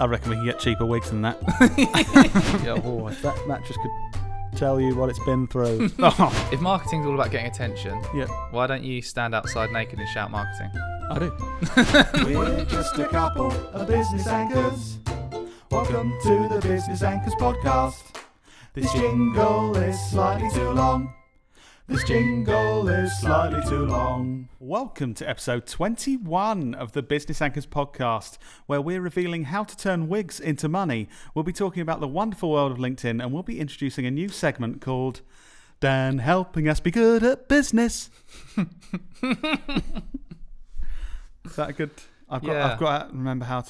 I reckon we can get cheaper wigs than that. Yeah, oh, if that mattress could tell you what it's been through. Oh. If marketing's all about getting attention, Yeah, why don't you stand outside naked and shout marketing? I do. We're just a couple of business anchors. Welcome to the Business Anchors podcast. This jingle is slightly too long. This jingle is slightly too long. Welcome to episode 21 of the Business Anchors podcast, where we're revealing how to turn wigs into money. We'll be talking about the wonderful world of LinkedIn, and we'll be introducing a new segment called Dan Helping Us Be Good at Business. Is that good? I've got to remember how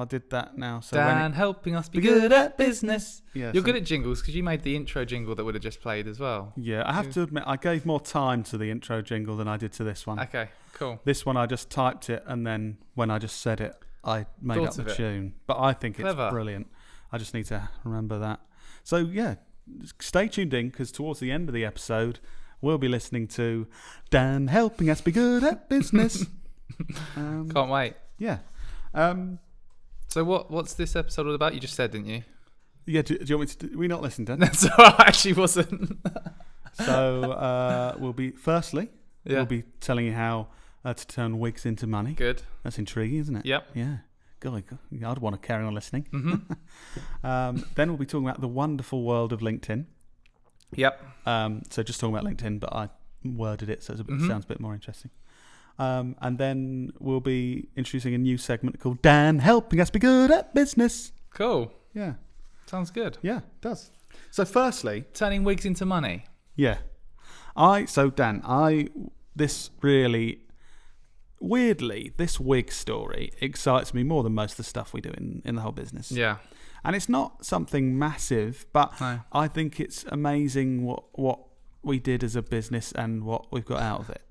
I did that now. So Dan helping us be good at business. Yeah, You're good at jingles because you made the intro jingle that would have just played as well. Yeah, I have to admit, I gave more time to the intro jingle than I did to this one. Okay, cool. This one I just typed it, and then when I just said it, I made up the tune. But I think it's brilliant. I just need to remember that. So yeah, stay tuned in, because towards the end of the episode, we'll be listening to Dan Helping Us Be Good at Business. Can't wait. Yeah. So what's this episode all about? You just said, didn't you? Yeah. Do you want me to? We not listen, Dan? That's all right. Actually, wasn't. So we'll be we'll be telling you how to turn wigs into money. Good. That's intriguing, isn't it? Yep. Yeah. God, I'd want to carry on listening. Mm-hmm. Then we'll be talking about the wonderful world of LinkedIn. Yep. So just talking about LinkedIn, but I worded it so it sounds a bit more interesting. And then we'll be introducing a new segment called Dan Helping Us Be Good at Business. Cool. Yeah. Sounds good. Yeah, it does. So firstly... Turning wigs into money. Yeah. This really... Weirdly, this wig story excites me more than most of the stuff we do in the whole business. Yeah. And it's not something massive, but No. I think it's amazing what we did as a business and what we've got out of it.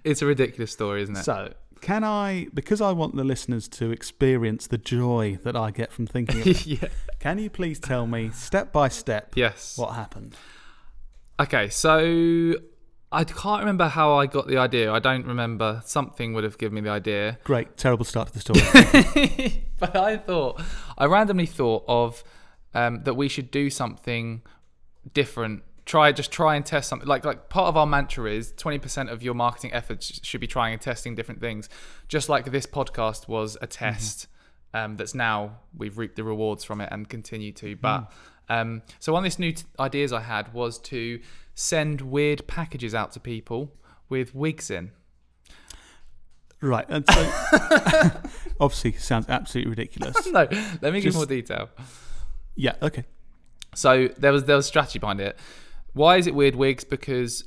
It's a ridiculous story, isn't it? So, because I want the listeners to experience the joy that I get from thinking of it, Yeah. can you please tell me, step by step, Yes. what happened? Okay, so I can't remember how I got the idea. I don't remember. Something would have given me the idea. Great, terrible start to the story. But I randomly thought of that we should do something different. Try and test something. Like part of our mantra is 20% of your marketing efforts should be trying and testing different things. Just like this podcast was a test that's now we've reaped the rewards from it and continue to. But so one of these new ideas I had was to send weird packages out to people with wigs in. Right, and so obviously sounds absolutely ridiculous. No, let me give more detail. Yeah, okay. So there was a strategy behind it. Why is it weird wigs? Because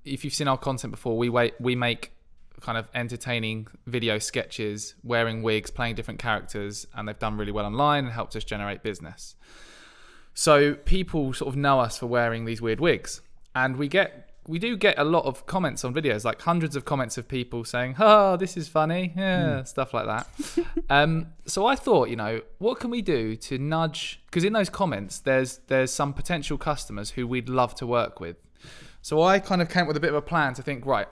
if you've seen our content before, we make kind of entertaining video sketches wearing wigs, playing different characters, and they've done really well online and helped us generate business. So people sort of know us for wearing these weird wigs, and we do get a lot of comments on videos, like hundreds of comments of people saying, "Oh, this is funny," stuff like that. So I thought, what can we do to nudge? Because in those comments, there's some potential customers who we'd love to work with. So I kind of came up with a bit of a plan to think, right.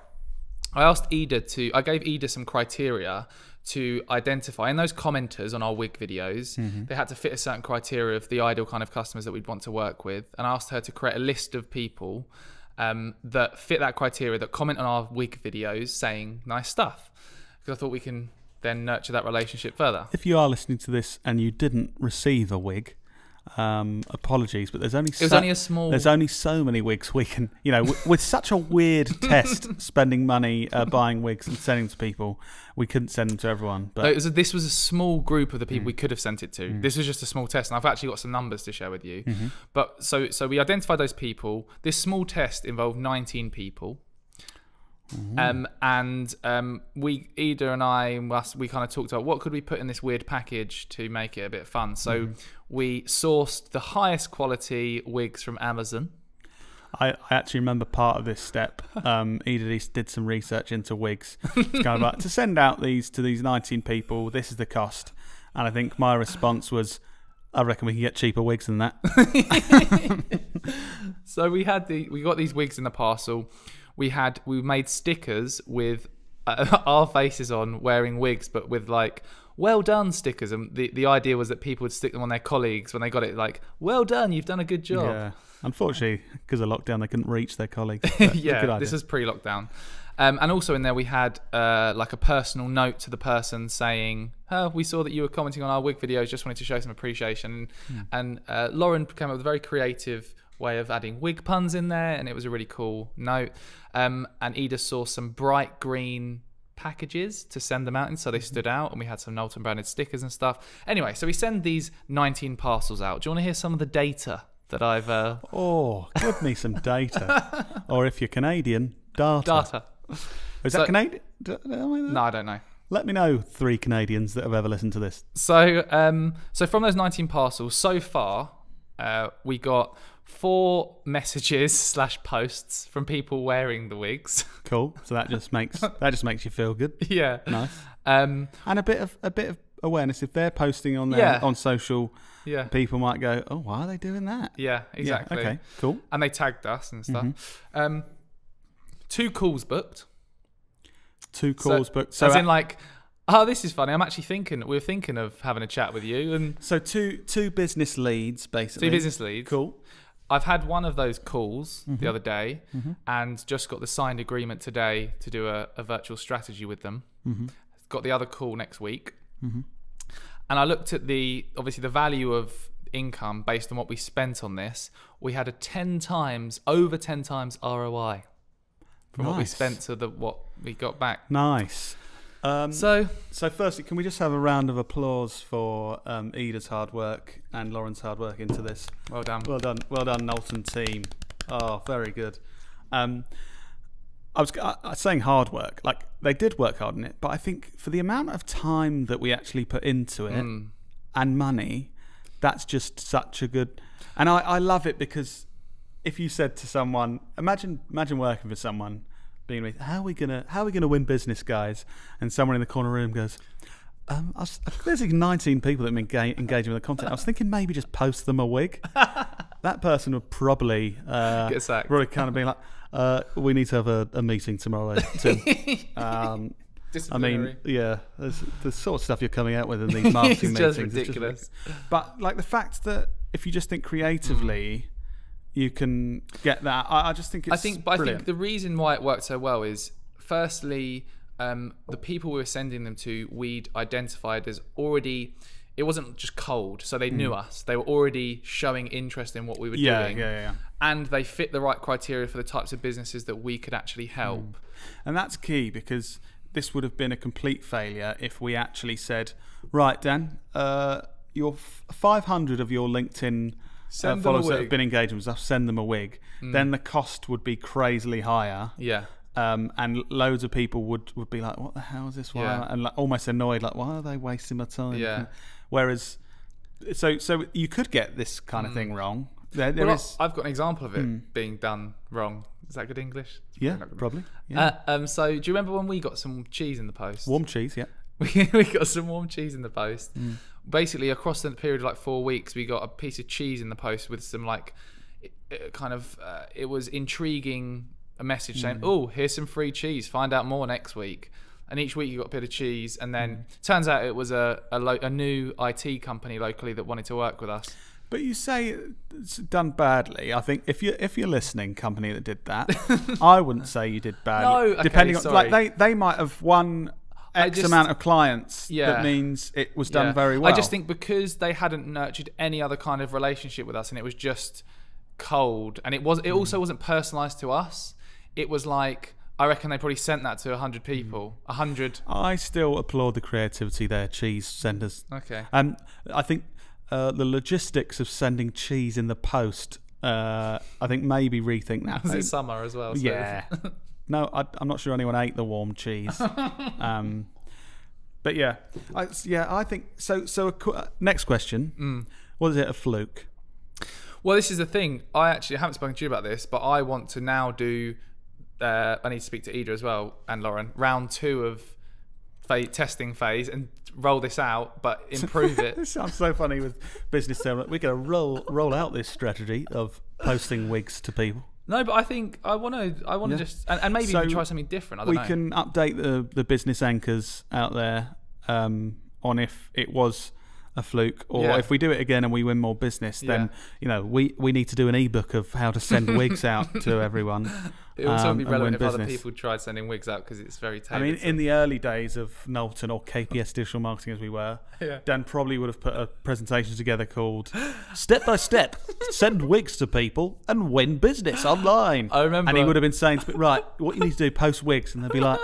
I gave Ida some criteria to identify. In those commenters on our wig videos, they had to fit a certain criteria of the ideal kind of customers that we'd want to work with. And I asked her to create a list of people that fit that criteria, that comment on our wig videos saying nice stuff, because I thought we can then nurture that relationship further. If you are listening to this and you didn't receive a wig, apologies, but there's only so many wigs we can, with such a weird test, spending money buying wigs and sending them to people, we couldn't send them to everyone. But this was a small group of the people we could have sent it to. This was just a small test, and I've actually got some numbers to share with you. But so we identified those people. This small test involved 19 people. Ida and I, we kind of talked about what could we put in this weird package to make it a bit fun. So we sourced the highest quality wigs from Amazon. I actually remember part of this step. Ida did some research into wigs. It's kind of like, to send out to these 19 people, this is the cost. And I think my response was, I reckon we can get cheaper wigs than that. So we got these wigs in the parcel. We made stickers with our faces on, wearing wigs, but with like well done stickers, and the idea was that people would stick them on their colleagues when they got it, like, well done, you've done a good job. Yeah. Unfortunately, because of lockdown, they couldn't reach their colleagues. Yeah, this was pre-lockdown. And also in there we had like a personal note to the person saying, we saw that you were commenting on our wig videos, just wanted to show some appreciation. And Lauren came up with a very creative way of adding wig puns in there, and it was a really cool note. And Ida saw some bright green packages to send them out in, so they stood out, and we had some Knowlton branded stickers and stuff. Anyway, so we send these 19 parcels out. Do you want to hear some of the data that I've... give me some data. Or if you're Canadian, data. Is that Canadian? No, I don't know. Let me know 3 Canadians that have ever listened to this. So from those 19 parcels, so far, we got 4 messages / posts from people wearing the wigs. Cool. So that just makes you feel good. Yeah. Nice. And a bit of awareness. If they're posting on their on social, people might go, oh, why are they doing that? Yeah, exactly. Yeah, okay, cool. And they tagged us and stuff. 2 calls booked. 2 calls booked. So as in like, this is funny. We're thinking of having a chat with you. And so two business leads, basically. 2 business leads. Cool. I've had one of those calls the other day and just got the signed agreement today to do a virtual strategy with them. Got the other call next week. And I looked at obviously the value of income based on what we spent on this. We had over 10 times ROI from what we spent to what we got back. Nice. So firstly, can we just have a round of applause for Ida's hard work and Lauren's hard work into this? Well done. Well done, Knowlton team. Oh, very good. I was saying hard work. Like, they did work hard on it, but I think for the amount of time that we actually put into it and money, that's just such a good... And I love it because if you said to someone, imagine working for someone, being with, how are we gonna win business, guys? And someone in the corner room goes, there's 19 people that have been engaging with the content. I was thinking maybe just post them a wig. That person would probably get sacked. Probably kind of be like, we need to have a meeting tomorrow, Tim. I mean, yeah, there's the sort of stuff you're coming out with in these marketing meetings. It's just ridiculous. But like the fact that if you just think creatively, you can get that. I just think it's brilliant. I think the reason why it worked so well is, firstly, the people we were sending them to, we'd identified as already... It wasn't just cold, so they knew us. They were already showing interest in what we were doing. Yeah. And they fit the right criteria for the types of businesses that we could actually help. And that's key, because this would have been a complete failure if we actually said, right, Dan, your 500 of your LinkedIn... followers that have been engaging with us, send them a wig. Then the cost would be crazily higher. Yeah. And loads of people would be like, what the hell is this? Why? And like, almost annoyed, like, why are they wasting my time? Yeah. Whereas, so you could get this kind of thing wrong. I've got an example of it being done wrong. Is that good English? Yeah, probably. Yeah. So do you remember when we got some cheese in the post? Warm cheese, yeah. We got some warm cheese in the post. Basically, across the period of like 4 weeks, we got a piece of cheese in the post with some like it was intriguing, a message saying, oh, here's some free cheese, find out more next week. And each week you got a bit of cheese, and then turns out it was a new IT company locally that wanted to work with us. But you say it's done badly. I think if you're listening, company that did that, I wouldn't say you did badly. No, okay, depending on, sorry. like they might have won X amount of clients. That means it was done very well. I just think because they hadn't nurtured any other kind of relationship with us, and it was just cold, and it also wasn't personalised to us. It was like, I reckon they probably sent that to 100 people. 100. I still applaud the creativity there, cheese senders. Okay. I think the logistics of sending cheese in the post, I think maybe rethink that. Was it summer as well? So. Yeah. No, I'm not sure anyone ate the warm cheese. But yeah, I think so. Next question: was it a fluke? Well, this is the thing. I haven't spoken to you about this, but I want to now do. I need to speak to Ida as well and Lauren. Round 2 of testing phase and roll this out, but improve it. This sounds so funny with business terms. We're going to roll out this strategy of posting wigs to people. No, but I think I want to just and maybe even try something different. I don't know. We can update the business anchors out there on if it was a fluke, or if we do it again and we win more business, then we need to do an ebook of how to send wigs out to everyone. It would also be relevant if other people tried sending wigs out, because it's very tailored. I mean, in the early days of Knowlton, or KPS Digital Marketing as we were, Dan probably would have put a presentation together called Step by Step, Send Wigs to People and Win Business Online. I remember. And he would have been saying, right, what you need to do, post wigs. And they'd be like,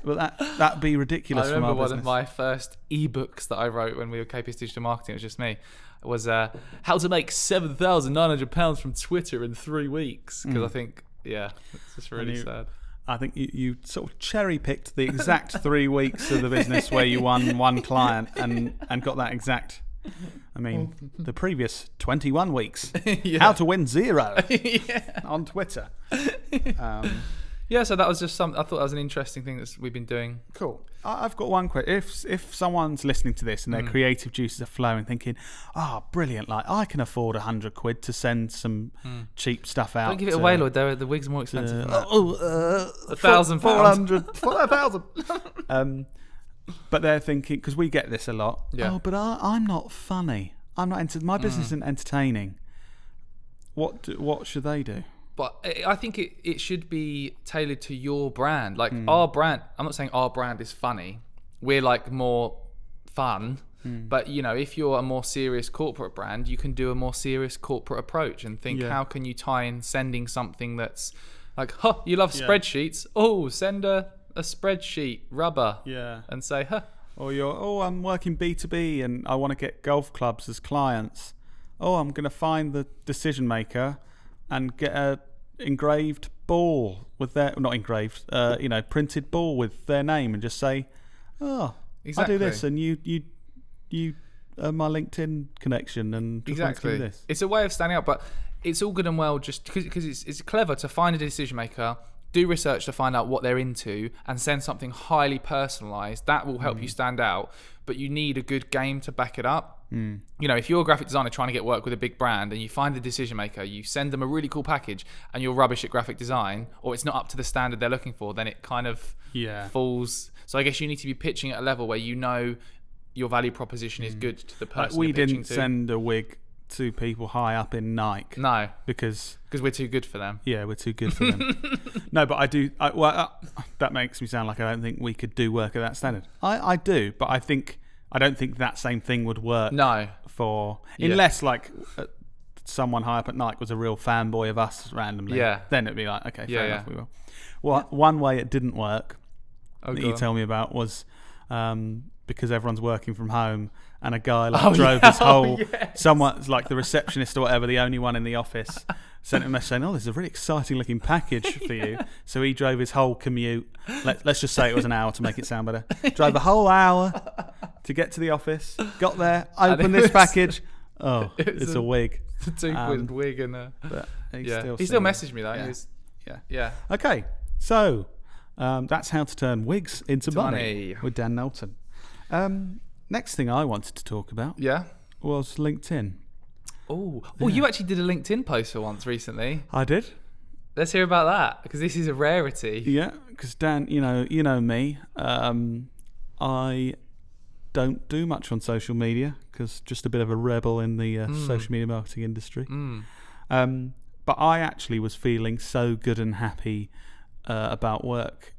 well, that'd be ridiculous. I remember one of my first ebooks that I wrote when we were KPS Digital Marketing, it was just me. It was how to make £7,900 from Twitter in 3 weeks. Because I think, it's just really sad. I think you sort of cherry-picked the exact 3 weeks of the business where you won one client and got that exact... I mean, the previous 21 weeks. How to win 0 on Twitter. So that was just something. I thought that was an interesting thing that we've been doing. Cool. I've got one question. If someone's listening to this and their creative juices are flowing, thinking, brilliant, like I can afford £100 to send some cheap stuff out. Don't give it away, Lloyd. The wig's are more expensive than that. £1,000. 400, 4,000. But they're thinking, because we get this a lot, but I'm not funny. I'm not my business isn't entertaining. What should they do? But I think it should be tailored to your brand. Like our brand, I'm not saying our brand is funny. We're like more fun. But, if you're a more serious corporate brand, you can do a more serious corporate approach and think, how can you tie in sending something that's like, you love spreadsheets. Oh, send a spreadsheet rubber and say, or I'm working B2B and I want to get golf clubs as clients. I'm going to find the decision maker and get a engraved ball with their, not engraved, printed ball with their name, and just say, I do this, and you are my LinkedIn connection, and just want to do this. It's a way of standing out, but it's all good and well just because it's clever to find a decision maker, do research to find out what they're into, and send something highly personalized. That will help you stand out, but you need a good game to back it up. If you're a graphic designer trying to get work with a big brand and you find the decision maker, you send them a really cool package and you're rubbish at graphic design, or it's not up to the standard they're looking for, then it kind of falls. So I guess you need to be pitching at a level where your value proposition is good to the person we you're pitching didn't send a wig to people high up in Nike. No. Because we're too good for them. Yeah, we're too good for them. No, but I do... that makes me sound like I don't think we could do work at that standard. I do, but I don't think that same thing would work. No. Unless like someone high up at Nike was a real fanboy of us randomly. Yeah. Then it'd be like, okay, fair enough, we will. Well, one way it didn't work that you tell me about was because everyone's working from home and a guy drove his whole... Someone's like the receptionist or whatever, the only one in the office, sent him a message saying, this is a really exciting looking package for you. So he drove his whole commute. Let's just say it was an hour to make it sound better. Drove the whole hour to get to the office, got there, opened this package. It's a wig. It's a two-quid wig and but he still messaged me though. Yeah. Okay, so that's how to turn wigs into money with Dan Knowlton. Next thing I wanted to talk about was LinkedIn. You actually did a LinkedIn post for once recently. I did. Let's hear about that, because this is a rarity. Yeah, because Dan, you know me. I don't do much on social media because just a bit of a rebel in the social media marketing industry. But I actually was feeling so good and happy about work.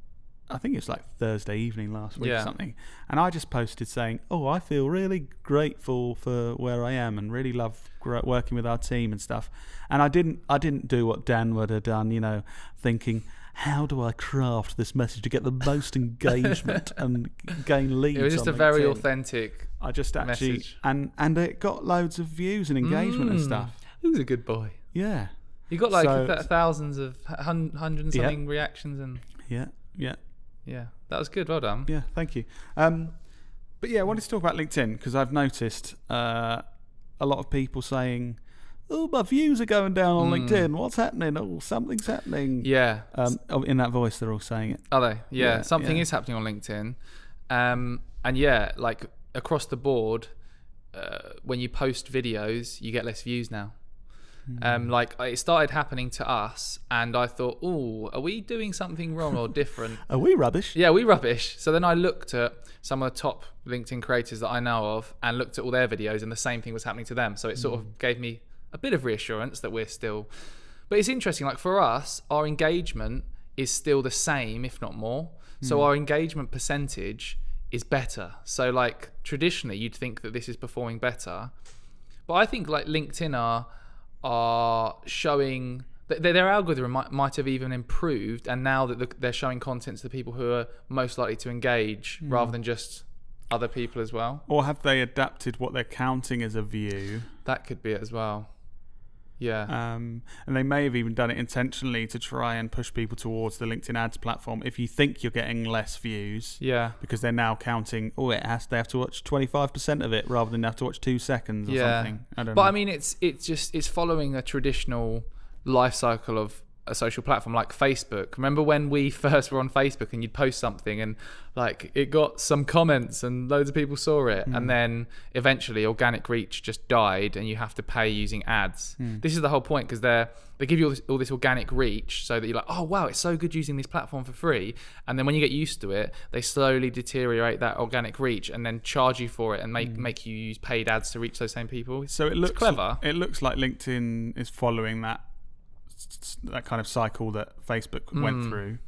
I think it was like Thursday evening last week or something. And I just posted saying, I feel really grateful for where I am and really love working with our team and stuff. And I didn't do what Dan would have done, thinking, how do I craft this message to get the most engagement and gain leads? It was just a very authentic I just actually message. And it got loads of views and engagement and stuff. He was a good boy. Yeah. You got thousands of hundred and something reactions and yeah, that was good. Well done. Yeah, thank you. But yeah, I wanted to talk about LinkedIn because I've noticed a lot of people saying, my views are going down on LinkedIn. What's happening? Something's happening. Yeah. In that voice, they're all saying it. Are they? Yeah, something is happening on LinkedIn. And like across the board, when you post videos, you get less views now. Like it started happening to us, and I thought, oh, are we doing something wrong or different? Are we rubbish? Yeah, we rubbish. So then I looked at some of the top LinkedIn creators that I know of and looked at all their videos, and the same thing was happening to them. So it sort of gave me a bit of reassurance that we're still... But it's interesting, like for us, our engagement is still the same, if not more. So our engagement percentage is better. So like traditionally you'd think that this is performing better, but I think like LinkedIn are showing their algorithm might have even improved, and now that they're showing content to the people who are most likely to engage rather than just other people as well. Or have they adapted what they're counting as a view? That could be it as well. Yeah. And they may have even done it intentionally to try and push people towards the LinkedIn ads platform. If you think you're getting less views, because they're now counting, they have to watch 25% of it rather than have to watch 2 seconds or something. I don't know. I mean, it's following a traditional life cycle of a social platform like Facebook. Remember when we first were on Facebook and you'd post something and like it got some comments and loads of people saw it, and then eventually organic reach just died and you have to pay using ads. This is the whole point, because they give you all this organic reach so that you're like, oh wow, it's so good using this platform for free, and then when you get used to it they slowly deteriorate that organic reach and then charge you for it and make you use paid ads to reach those same people. So it's clever. It looks like LinkedIn is following that kind of cycle that Facebook went through.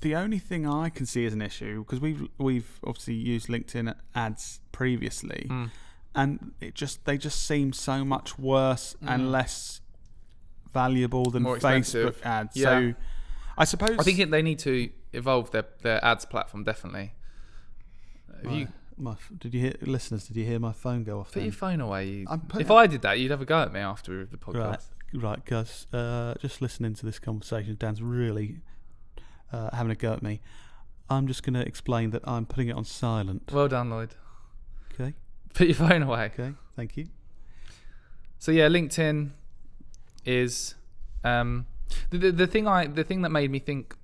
The only thing I can see as an issue, because we've obviously used LinkedIn ads previously, and they just seem so much worse and less valuable than Facebook ads. Yeah. So I suppose I think they need to evolve their ads platform, definitely. Did you hear my phone go off? Put your phone away. If I did that, you'd have a go at me after the podcast. Right, guys, just listening to this conversation, Dan's really having a go at me. I'm just going to explain that I'm putting it on silent. Well done, Lloyd. Okay. Put your phone away. Okay, thank you. So yeah, LinkedIn is the thing that made me think,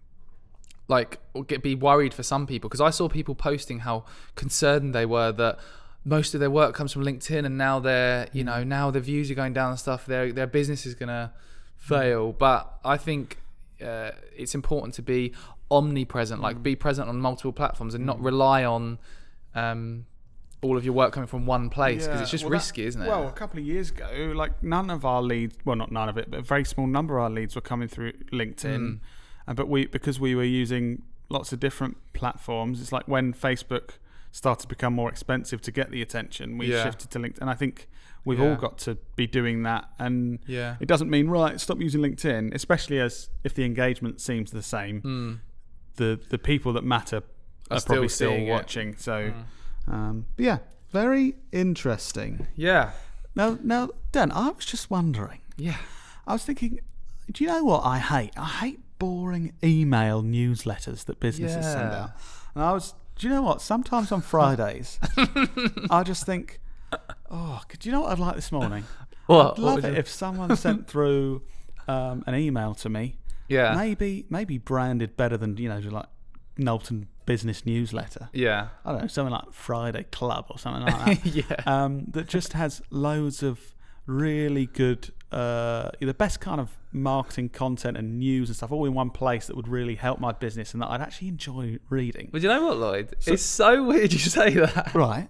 like, be worried for some people, because I saw people posting how concerned they were that most of their work comes from LinkedIn, and now now the views are going down and stuff. Their business is gonna fail. But I think it's important to be omnipresent, like be present on multiple platforms, and not rely on all of your work coming from one place, because it's just risky, isn't it? Well, a couple of years ago, like none of our leads, well, not none of it, but a very small number of our leads were coming through LinkedIn, but because we were using lots of different platforms, it's like when Facebook started to become more expensive to get the attention, we shifted to LinkedIn. And I think we've all got to be doing that. And it doesn't mean, stop using LinkedIn, especially as if the engagement seems the same. The people that matter are probably still watching. So, but yeah, very interesting. Yeah. Now, Dan, I was just wondering. Yeah. I was thinking, do you know what I hate? I hate boring email newsletters that businesses send out. And do you know what? Sometimes on Fridays, I just think, do you know what I'd like this morning? I'd love it if someone sent through an email to me. Yeah. Maybe branded better than, like Knowlton Business Newsletter. Yeah. I don't know, something like Friday Club or something like that. That just has loads of really good, the best kind of marketing content and news and stuff all in one place that would really help my business and that I'd actually enjoy reading. But you know what, Lloyd? It's so weird you say that. Right.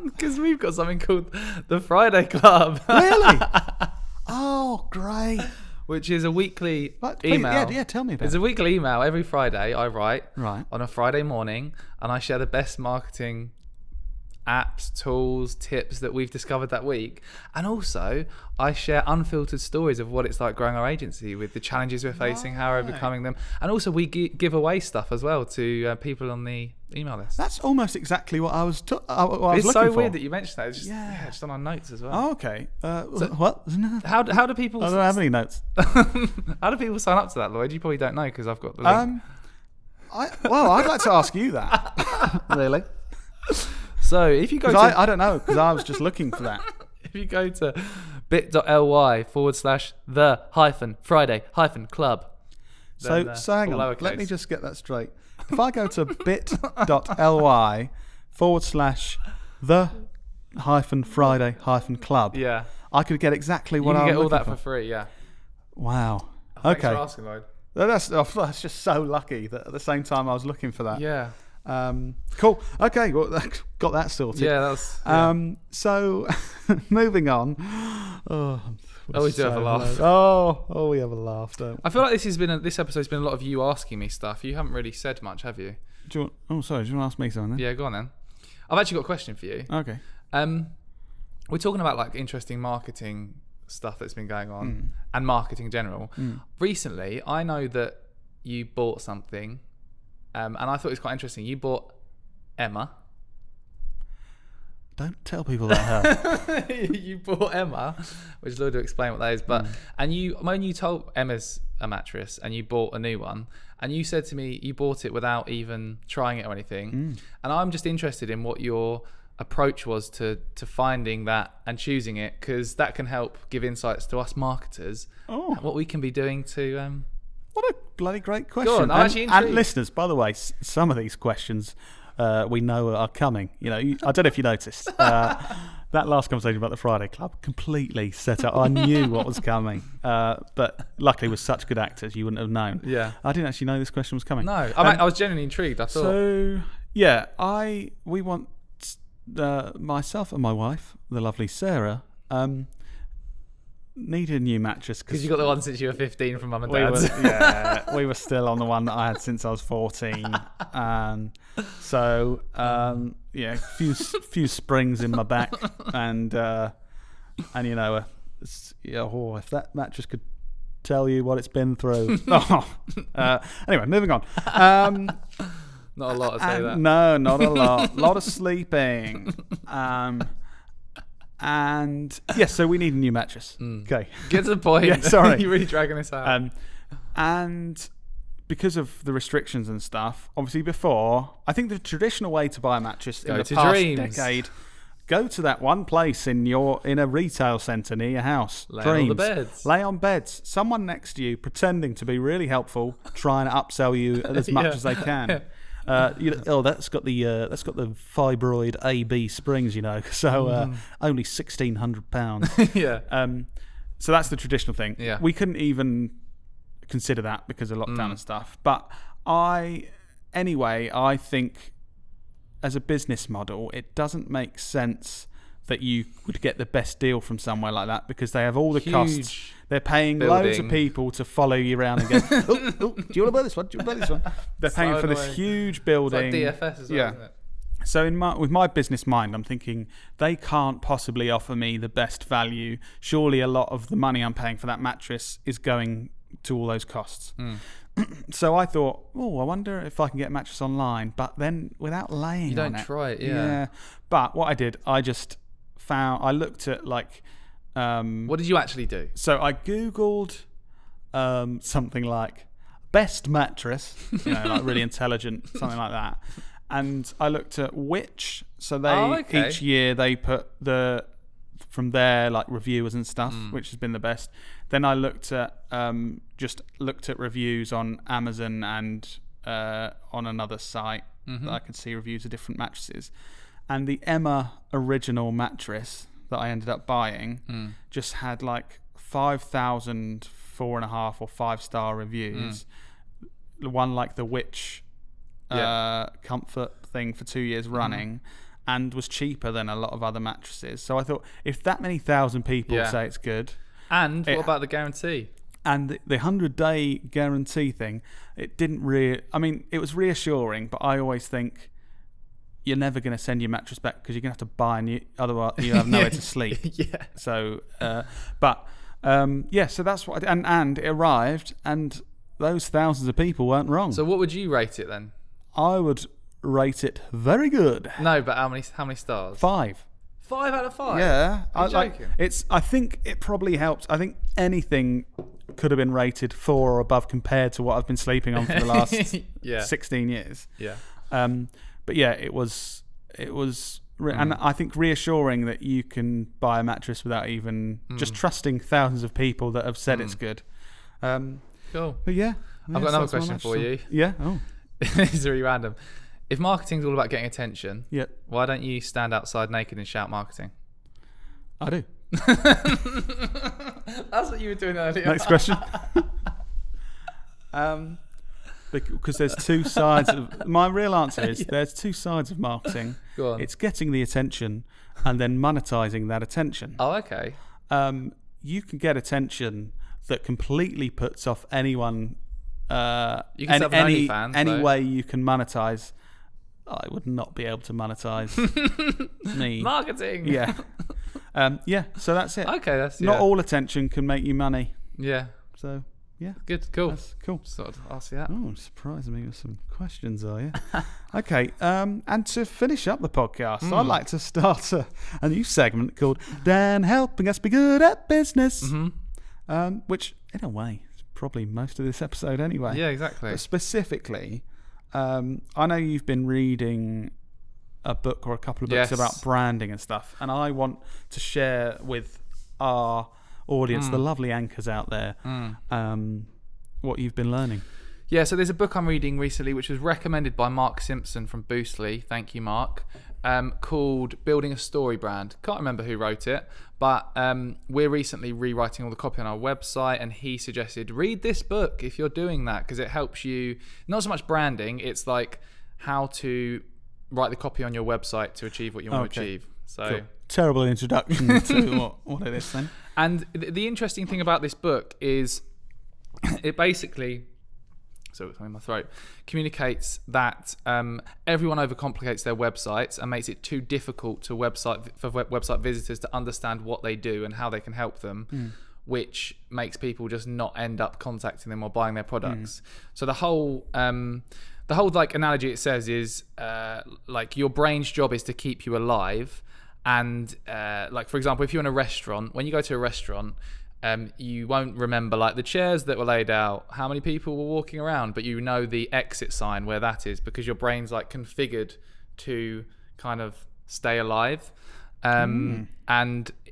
Because we've got something called the Friday Club. Really? Oh, great. Which is a weekly email. Yeah, tell me about it. It's a weekly email. Every Friday I write on a Friday morning, and I share the best marketing apps, tools, tips that we've discovered that week. And also I share unfiltered stories of what it's like growing our agency, with the challenges we're facing, how we're overcoming them. And also we give away stuff as well to people on the email list. That's almost exactly what I was looking for. It's so weird that you mentioned that. It's just, just on our notes as well. Oh, okay. What? How do people... I don't have any notes. How do people sign up to that, Lloyd? You probably don't know, because I've got the link. I'd like to ask you that. Really? So if you go to... I don't know, because I was just looking for that. If you go to bit.ly/the-Friday-club. So hang on, let me just get that straight. If I go to bit.ly/the-Friday-club, I could get exactly what I was looking for. You can get all that for free, yeah. Wow. Thanks for asking, Lloyd. That's just so lucky that at the same time I was looking for that. Yeah. Cool. Okay, well, got that sorted. Yeah, that's... Yeah. So, moving on. We do have a laugh. We have a laugh, don't we? I feel like this episode's been a lot of you asking me stuff. You haven't really said much, have you? Do you want to ask me something then? Yeah, go on then. I've actually got a question for you. Okay. We're talking about like interesting marketing stuff that's been going on and marketing in general. Recently, I know that you bought something, and I thought it was quite interesting. You bought Emma. Don't tell people that. You bought Emma, which Lloyd will explain what that is. But when you told Emma's a mattress and you bought a new one, and you said to me you bought it without even trying it or anything, and I'm just interested in what your approach was to finding that and choosing it, because that can help give insights to us marketers what we can be doing to. What a bloody great question! Go on, I'm actually intrigued. And listeners, by the way, some of these questions. We know are coming. You know, I don't know if you noticed that last conversation about the Friday Club completely set up. I knew what was coming, but luckily with such good actors, you wouldn't have known. Yeah, I didn't actually know this question was coming. No, I was genuinely intrigued. I thought. So yeah, we want myself and my wife, the lovely Sarah, needed a new mattress because you got the one since you were 15 from Mum and Dad's. We were still on the one that I had since I was 14. So a few springs in my back, and you know, if that mattress could tell you what it's been through. Anyway, moving on. Not a lot to say that. No, not a lot. A lot of sleeping. And yes, so we need a new mattress. Okay, get to the point. Yeah, sorry, you're really dragging this out. And because of the restrictions and stuff, obviously before, I think the traditional way to buy a mattress in the past decade, go to that one place in a retail centre near your house. Lay on beds. Someone next to you pretending to be really helpful, trying to upsell you as much as they can. That's got the fibroid AB springs, you know. So only £1,600. Yeah. So that's the traditional thing. Yeah. We couldn't even consider that because of lockdown and stuff. But I think as a business model, it doesn't make sense that you would get the best deal from somewhere like that, because they have all the costs. They're paying loads of people to follow you around and go, do you want to buy this one? Do you want to buy this one? They're paying for this huge building. It's like DFS as well, isn't it? So with my business mind, I'm thinking they can't possibly offer me the best value. Surely a lot of the money I'm paying for that mattress is going to all those costs. So I thought, I wonder if I can get a mattress online. But then without laying you on don't it. try it, yeah. But what I did, I looked at like... what did you actually do? So I Googled something like best mattress, like really intelligent, something like that. And I looked at which, so each year they put from their like reviewers and stuff, which has been the best. Then I looked at reviews on Amazon and on another site that I could see reviews of different mattresses. And the Emma original mattress that I ended up buying just had like 5,000 4.5 or 5-star reviews. One like the Witch comfort thing for 2 years running, and was cheaper than a lot of other mattresses. So I thought, if that many thousand people say it's good, and what about the guarantee? And the 100-day guarantee thing, it didn't really. I mean, it was reassuring, but I always think you're never going to send your mattress back because you're going to have to buy a new. Otherwise, you have nowhere to sleep. So, so that's what. And it arrived, and those thousands of people weren't wrong. So, what would you rate it then? I would rate it very good. No, but how many stars? 5. 5 out of 5. Yeah, Are you joking? I think it probably helps. I think anything could have been rated 4 or above compared to what I've been sleeping on for the last 16 years. Yeah. But yeah, it was, and I think reassuring that you can buy a mattress without even just trusting thousands of people that have said it's good. Cool. But yeah, I've got another question for you. Yeah. Oh, it's really random. If marketing's all about getting attention, yeah, why don't you stand outside naked and shout marketing? I do, That's what you were doing earlier. Next question. Because there's two sides of... My real answer is there's two sides of marketing. Go on. It's getting the attention and then monetizing that attention. Oh, okay. You can get attention that completely puts off anyone... you can any way you can monetize. I would not be able to monetize me. Marketing. Yeah. So that's it. Okay, that's... Not all attention can make you money. Yeah. So... Yeah. Good, cool. That's cool. Sort of ask you that. Oh, surprising me with some questions, are you? Okay, and to finish up the podcast, I'd like to start a new segment called Dan Helping Us Be Good at Business, which, in a way, is probably most of this episode anyway. Yeah, exactly. But specifically, I know you've been reading a book or a couple of books about branding and stuff, and I want to share with our audience, the lovely anchors out there, what you've been learning. Yeah, so there's a book I'm reading recently which was recommended by Mark Simpson from Boostly, thank you Mark, called Building a Story Brand. Can't remember who wrote it, but we're recently rewriting all the copy on our website, and he suggested read this book if you're doing that, because it helps you, not so much branding, it's like how to write the copy on your website to achieve what you want to achieve. So cool. Terrible introduction to what it is then. And the interesting thing about this book is it basically, so it's in my throat, communicates that everyone overcomplicates their websites and makes it too difficult for website visitors to understand what they do and how they can help them, which makes people just not end up contacting them or buying their products. So the whole like analogy it says is like your brain's job is to keep you alive. And like, for example, if you're in a restaurant, when you go to a restaurant, you won't remember like the chairs that were laid out, how many people were walking around, but you know the exit sign where that is because your brain's like configured to kind of stay alive. And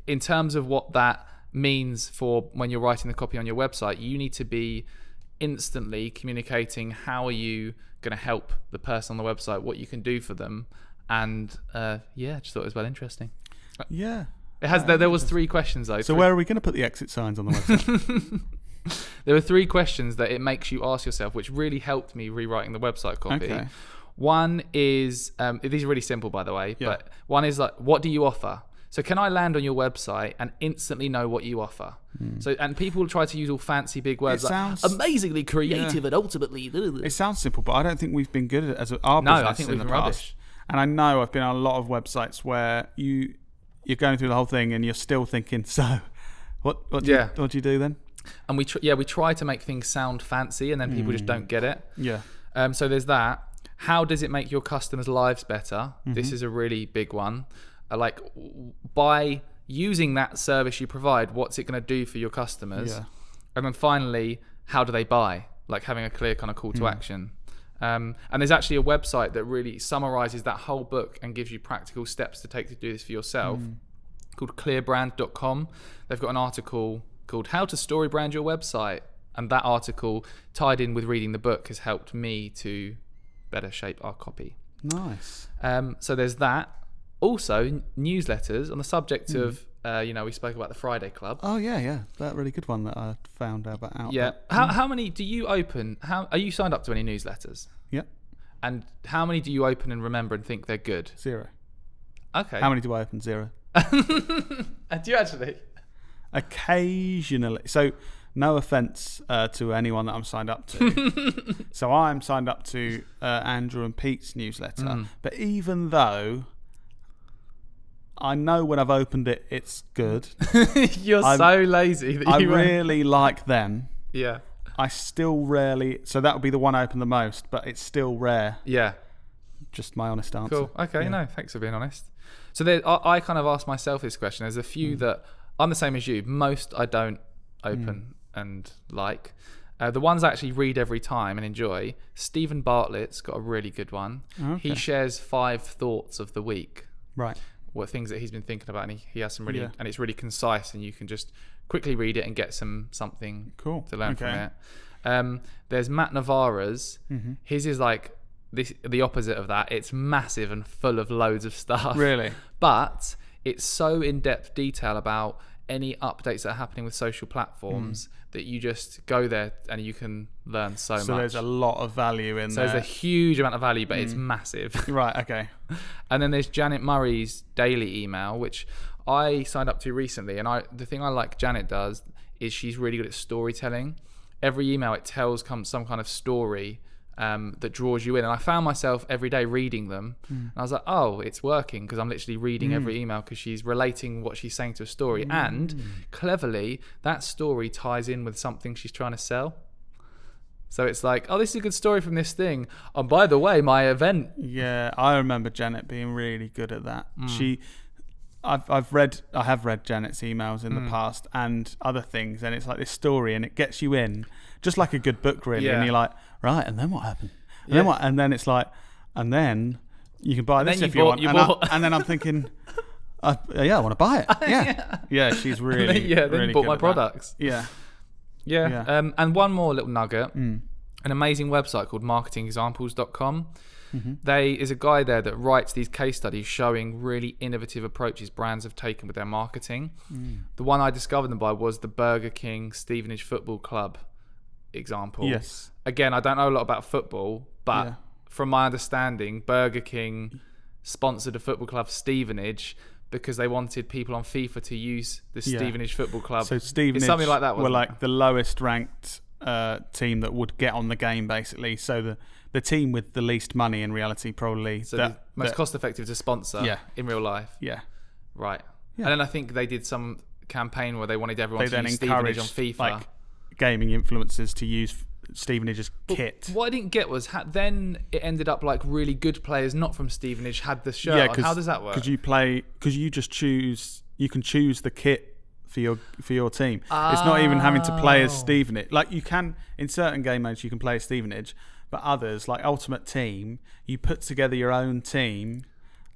in terms of what that means for when you're writing the copy on your website, you need to be instantly communicating how are you going to help the person on the website, what you can do for them. And just thought it was well interesting. Yeah, it has. There was 3 questions though. So where are we going to put the exit signs on the website? There were 3 questions that it makes you ask yourself, which really helped me rewriting the website copy. Okay. One is these are really simple, by the way. But one is like, what do you offer? So can I land on your website and instantly know what you offer? So, and people try to use all fancy big words like amazingly creative and ultimately. It sounds simple, but I don't think we've been good at it as our business. No, I think we've been rubbish. And I know I've been on a lot of websites where you're going through the whole thing and you're still thinking, so what do you do then? And we try to make things sound fancy, and then people just don't get it. Yeah. So there's that. How does it make your customers' lives better? This is a really big one. Like, by using that service you provide, what's it going to do for your customers? Yeah. And then finally, how do they buy? Like having a clear kind of call to action. And there's actually a website that really summarizes that whole book and gives you practical steps to take to do this for yourself, called clearbrand.com. They've got an article called How to Story Brand Your Website. And that article, tied in with reading the book, has helped me to better shape our copy. Nice. So there's that. Also, newsletters on the subject of, we spoke about the Friday Club. Oh, yeah. That really good one that I found out. Yeah. How many do you open? Are you signed up to any newsletters? Yeah. And how many do you open and remember and think they're good? 0. Okay. How many do I open? 0. Do you actually? Occasionally. So, no offence to anyone that I'm signed up to. So, I'm signed up to Andrew and Pete's newsletter. But even though I know when I've opened it, it's good. You're so lazy that you really like them. Yeah. I still rarely... So that would be the one I open the most, but it's still rare. Yeah. Just my honest answer. Cool. Okay, no, thanks for being honest. So I kind of asked myself this question. There's a few that... I'm the same as you. Most I don't open and like. The ones I actually read every time and enjoy. Stephen Bartlett's got a really good one. Okay. He shares 5 thoughts of the week. Right. What things that he's been thinking about, and he has some really, and it's really concise, and you can just quickly read it and get something cool to learn from it. There's Matt Navarra's. His is like the opposite of that. It's massive and full of loads of stuff. Really, but it's so in-depth detail about any updates that are happening with social platforms that you just go there and you can learn so much. So there's a lot of value in there. So there's a huge amount of value, but it's massive. Right, okay. And then there's Janet Murray's daily email, which I signed up to recently. And the thing I like Janet does is she's really good at storytelling. Every email, it tells some kind of story that draws you in. And I found myself every day reading them. And I was like, oh, it's working, because I'm literally reading every email because she's relating what she's saying to a story. And cleverly, that story ties in with something she's trying to sell. So it's like, oh, this is a good story from this thing. Oh, by the way, my event. Yeah, I remember Janet being really good at that. I have read Janet's emails in the past and other things, and it's like this story, and it gets you in, just like a good book, really. And you're like, right, and then what happened? And then what? And then it's like, and then you can buy this if you want. And then I'm thinking, I want to buy it. Yeah, she's really, then really you bought good my at products. That. Yeah. And one more little nugget. An amazing website called marketingexamples.com. Is a guy there that writes these case studies showing really innovative approaches brands have taken with their marketing. The one I discovered them by was the Burger King Stevenage Football Club example. Yes. Again, I don't know a lot about football, but from my understanding, Burger King sponsored a football club, Stevenage, because they wanted people on FIFA to use the Stevenage Football Club. So Stevenage something like that, were like the lowest ranked team that would get on the game, basically. So the team with the least money, in reality, probably. So the most cost effective to sponsor in real life. Yeah. Right. Yeah. And then I think they did some campaign where they wanted everyone to use Stevenage on FIFA. Like gaming influencers to use Stevenage's kit. What I didn't get was then it ended up like really good players not from Stevenage had the shirt on. How does that work? Because you can choose the kit for your team. It's not even having to play as Stevenage. Like, you can, in certain game modes, you can play as Stevenage, but others, like Ultimate Team, you put together your own team,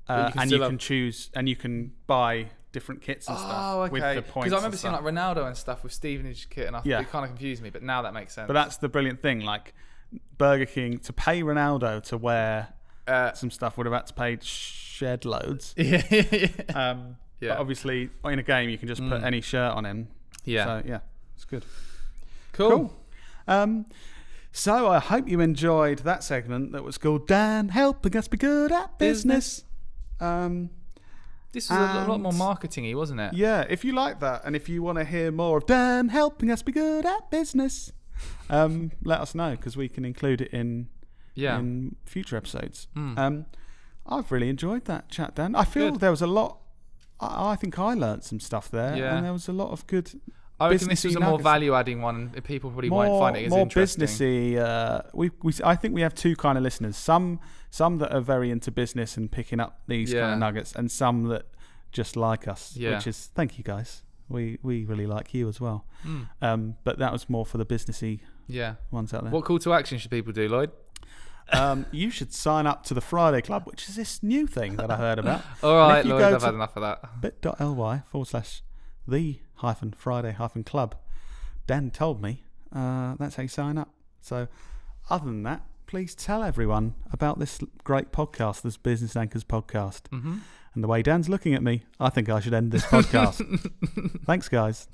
and you can choose, and you can buy different kits and stuff with the points. Because I remember seeing like Ronaldo and stuff with Stevenage kit, and it kind of confused me, but now that makes sense. But that's the brilliant thing. Like, Burger King, to pay Ronaldo to wear some stuff, would have had to pay shed loads. But obviously, in a game, you can just put any shirt on him. So, it's good. Cool. So I hope you enjoyed that segment that was called Dan Helping Us Be Good at Business. This was a lot more marketing-y, wasn't it? Yeah, if you like that, and if you want to hear more of Dan Helping Us Be Good at Business, let us know, because we can include it in future episodes. I've really enjoyed that chat, Dan. I feel there was a lot. I think I learnt some stuff there, and there was a lot of good. I reckon this was a more value-adding one, and people probably won't find it as interesting. More businessy. I think we have two kind of listeners. Some that are very into business and picking up these kind of nuggets, and some that just like us. Which is, thank you guys. We really like you as well. But that was more for the businessy ones out there. What call to action should people do, Lloyd? You should sign up to the Friday Club, which is this new thing that I heard about. All right, Lloyd, I've had enough of that. bit.ly/the-Friday-Club. Dan told me that's how you sign up. So other than that, please tell everyone about this great podcast, this Business Anchors podcast. And the way Dan's looking at me, I think I should end this podcast. Thanks, guys.